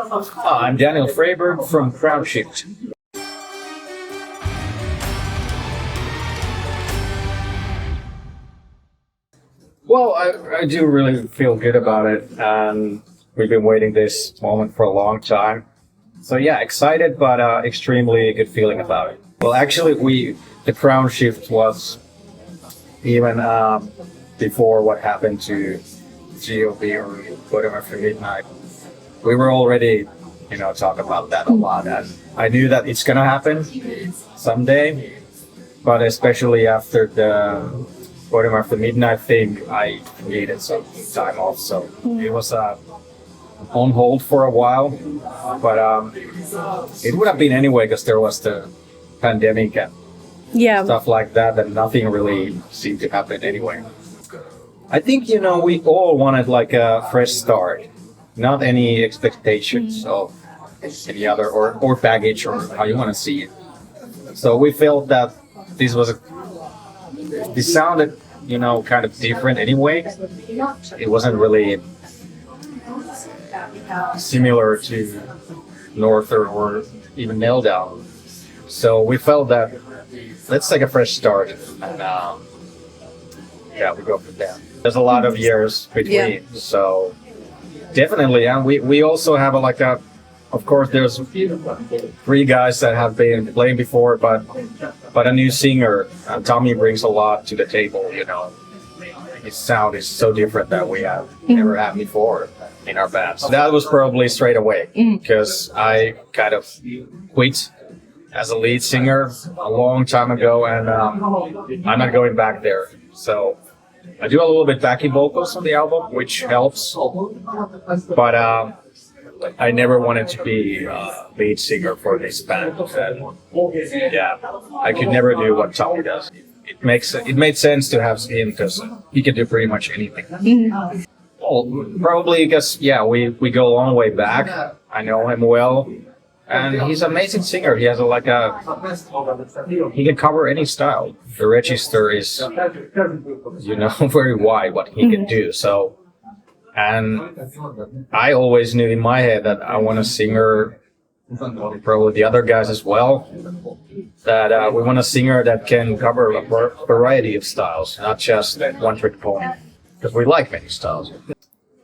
I'm Daniel Freyberg from Crownshift. Well, I do really feel good about it, and we've been waiting this moment for a long time. So yeah, excited, but extremely good feeling about it. Well, actually, the Crownshift was even before what happened to GOB or Bodom after midnight. We were already, talking about that a lot, and I knew that it's gonna happen someday. But especially after the Bodom after midnight thing, I needed some time off, so it was on hold for a while. But it would have been anyway because there was the pandemic and stuff like that, and nothing really seemed to happen anyway. I think, we all wanted like a fresh start, not any expectations of any other or baggage or how you want to see it. So we felt that this sounded, kind of different anyway. It wasn't really similar to Northern or even Nail Down. So we felt that let's take a fresh start and we go from there. There's a lot of years between, so definitely, and we also have of course there's 3 guys that have been playing before, but a new singer, Tommy brings a lot to the table, His sound is so different that we have never had before in our band. So that was probably straight away, because I kind of quit as a lead singer a long time ago, and I'm not going back there. So I do a little bit backing vocals on the album, which helps, but I never wanted to be lead singer for this band. And, I could never do what Tommy does. It made sense to have him because he can do pretty much anything. Well, probably because we go a long way back. I know him well, and he's an amazing singer. He has he can cover any style. The register is very wide what he can do. So. And I always knew in my head that I want a singer, probably the other guys as well, that we want a singer that can cover a variety of styles, not just one trick pony, because we like many styles.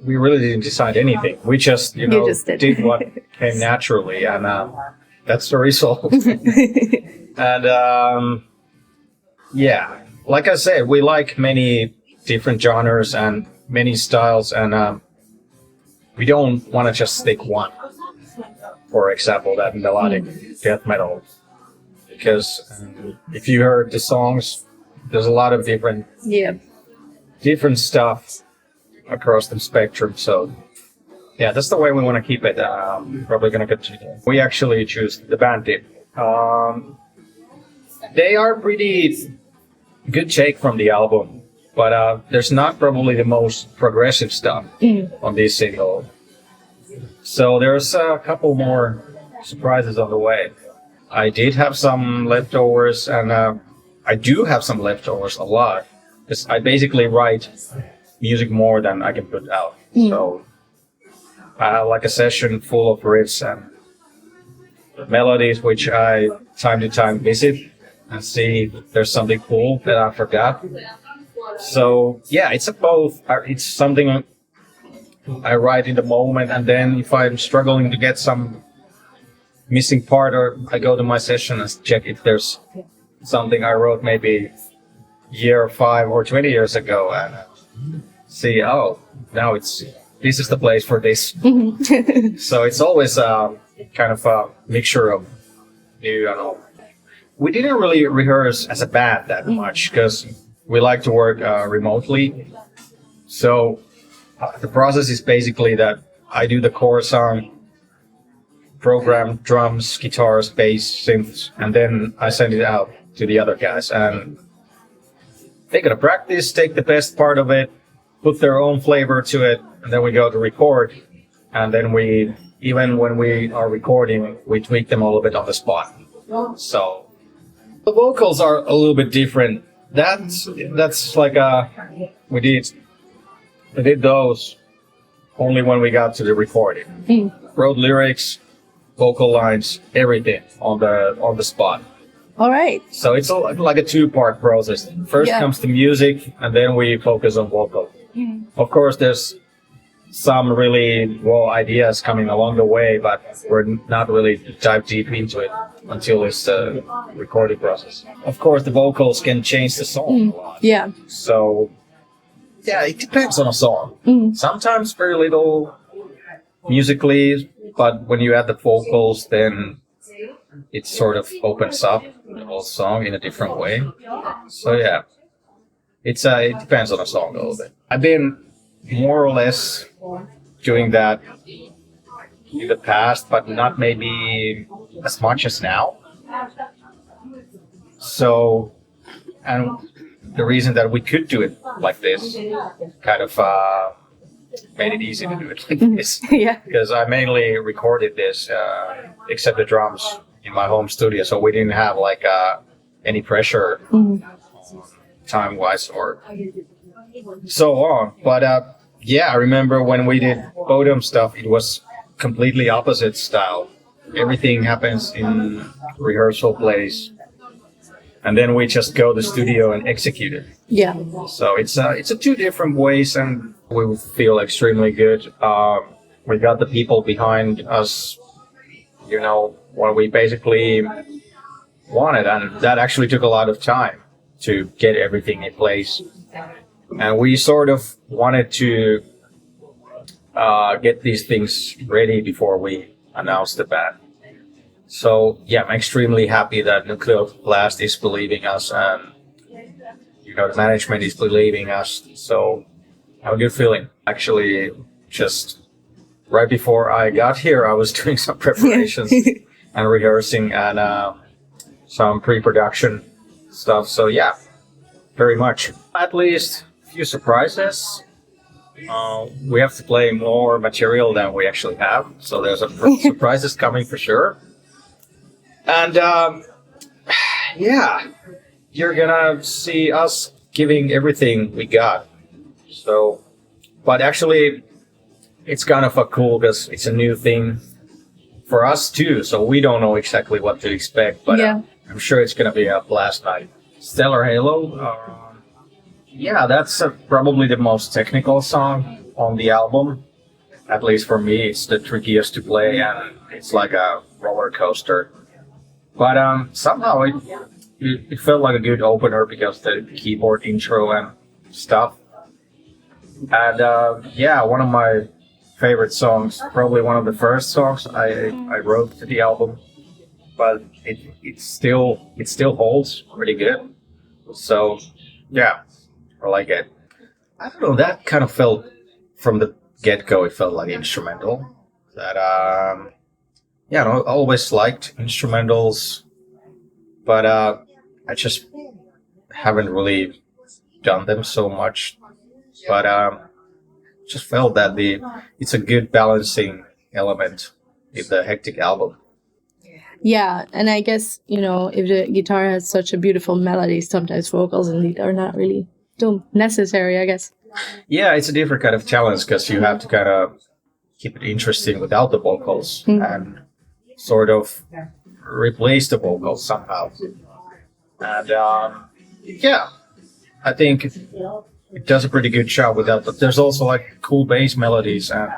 We really didn't decide anything. We just, did what came naturally, and that's the result. And like I said, we like many different genres and many styles, and we don't want to just stick one. For example, that melodic death metal, because if you heard the songs, there's a lot of different stuff across the spectrum. So that's the way we want to keep it. Probably going to continue. We actually choose the band did. They are pretty good take from the album. But there's not probably the most progressive stuff on this single. So there's a couple more surprises on the way. I did have some leftovers, and I do have some leftovers a lot. Because I basically write music more than I can put out. So I have like a session full of riffs and melodies, which I time to time visit and see if there's something cool that I forgot. So it's it's something I write in the moment, and then if I'm struggling to get some missing part, or I go to my session and check if there's something I wrote maybe year 5 or 20 years ago, and see, now this is the place for this. So it's always kind of a mixture of new and old. We didn't really rehearse as a band that much because we like to work remotely. So the process is basically that I do the core song, program drums, guitars, bass, synths, and then I send it out to the other guys. And they're gonna practice, take the best part of it, put their own flavor to it, and then we go to record. And then even when we are recording, we tweak them a little bit on the spot. So the vocals are a little bit different. That's like we did those only when we got to the recording. wrote lyrics, vocal lines, everything on the spot. All right. So it's like a two-part process. First comes the music, and then we focus on vocal. Of course, there's some really raw ideas coming along the way, but we're not really dive deep into it until it's the recording process. Of course, the vocals can change the song a lot. Yeah. So, yeah, it depends on a song. Sometimes very little musically, but when you add the vocals, then it sort of opens up the whole song in a different way. So yeah, it depends on a song a little bit. I've been more or less doing that in the past, but not maybe as much as now. So, and the reason that we could do it like this kind of made it easy to do it like this. Yeah. Because I mainly recorded this, except the drums, in my home studio, so we didn't have like any pressure time-wise or so on. But yeah, I remember when we did Bodom stuff, it was completely opposite style. Everything happens in rehearsal place, and then we just go to the studio and execute it. Yeah. So it's a two different ways, and we feel extremely good. We got the people behind us, you know, what we basically wanted, and that actually took a lot of time to get everything in place. And we sort of wanted to get these things ready before we announced the band. So yeah, I'm extremely happy that Nuclear Blast is believing us, and you know, the management is believing us. So I have a good feeling. Actually, just right before I got here, I was doing some preparations and rehearsing and some pre-production stuff. So yeah, very much. At least a few surprises. We have to play more material than we actually have. So there's surprises coming for sure. And yeah, you're gonna see us giving everything we got. So, but actually, it's kind of cool because it's a new thing for us too. So we don't know exactly what to expect, but I'm sure it's gonna be a blast night. Stellar Halo. Yeah, that's probably the most technical song on the album. At least for me, it's the trickiest to play, and it's like a roller coaster. But somehow it felt like a good opener because the keyboard intro and stuff. And yeah, one of my favorite songs, probably one of the first songs I wrote to the album. But it still holds pretty good. So yeah, I like it. I don't know, that kind of felt from the get-go, it felt like instrumental. That yeah, I always liked instrumentals, but I just haven't really done them so much. But just felt that it's a good balancing element in the hectic album. Yeah, and I guess, you know, if the guitar has such a beautiful melody, sometimes vocals indeed are not really necessary, I guess. Yeah, it's a different kind of challenge because you have to kind of keep it interesting without the vocals and sort of replace the vocals somehow. And yeah, I think it does a pretty good job with that. But there's also like cool bass melodies and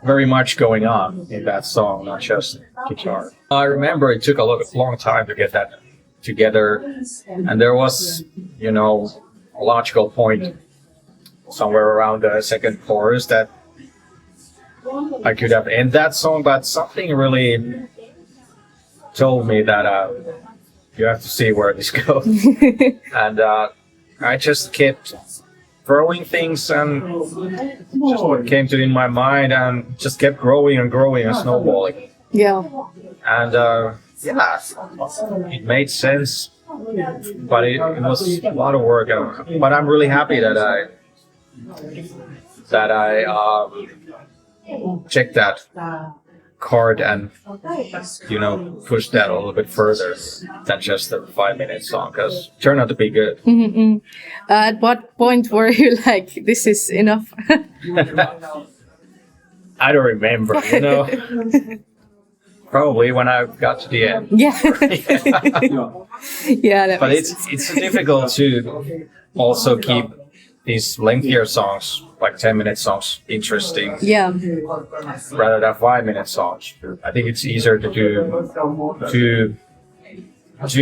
very much going on in that song, not just guitar. I remember it took a long time to get that together, and there was, you know, a logical point somewhere around the second chorus that I could have ended that song, but something really told me that you have to see where this goes. And I just kept throwing things and just what came to in my mind, and just kept growing and growing and snowballing. Yeah. And yeah, it made sense, but it was a lot of work. But I'm really happy that I checked that chord and, you know, pushed that a little bit further than just a 5-minute song, because it turned out to be good. At what point were you like, this is enough? I don't remember, Probably when I got to the end. Yeah. Yeah, that But makes it's difficult to also keep these lengthier songs, like 10-minute songs, interesting yeah. rather than 5-minute songs. I think it's easier to do two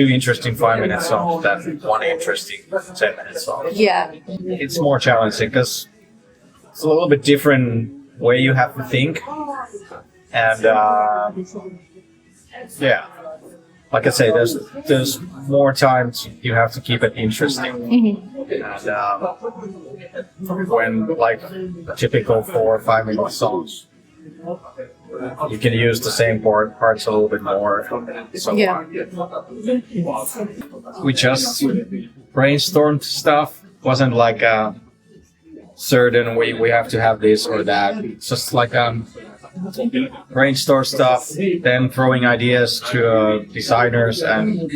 interesting 5-minute songs than one interesting 10-minute song. Yeah. It's more challenging because it's a little bit different way you have to think, and yeah, like I say, there's more time you have to keep it interesting. And when like typical 4 or 5 minute songs, you can use the same parts a little bit more. So Yeah. we just brainstormed stuff. Wasn't like certain we have to have this or that. It's just like brainstorm stuff, then throwing ideas to designers and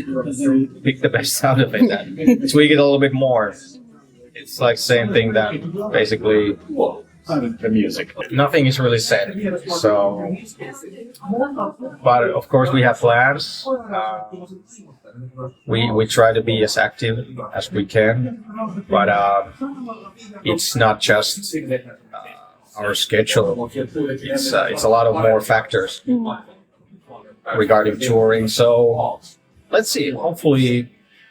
pick the best out of it and tweak it a little bit more. It's like same thing that basically the music. Nothing is really set, so. But of course we have plans. We try to be as active as we can, but it's not just our schedule. It's a lot of more factors regarding touring. So let's see. Hopefully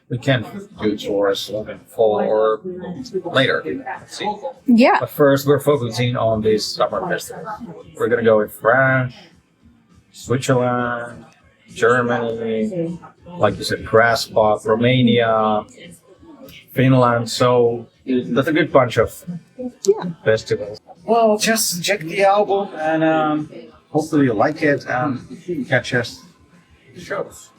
we can do tours fall or later. Let's see. Yeah. But first we're focusing on this summer festival. We're gonna go in France, Switzerland, Germany, like you said, grass pop, Romania, Finland. So that's a good bunch of festivals. Well, just check the album and hopefully you like it and catch us shows.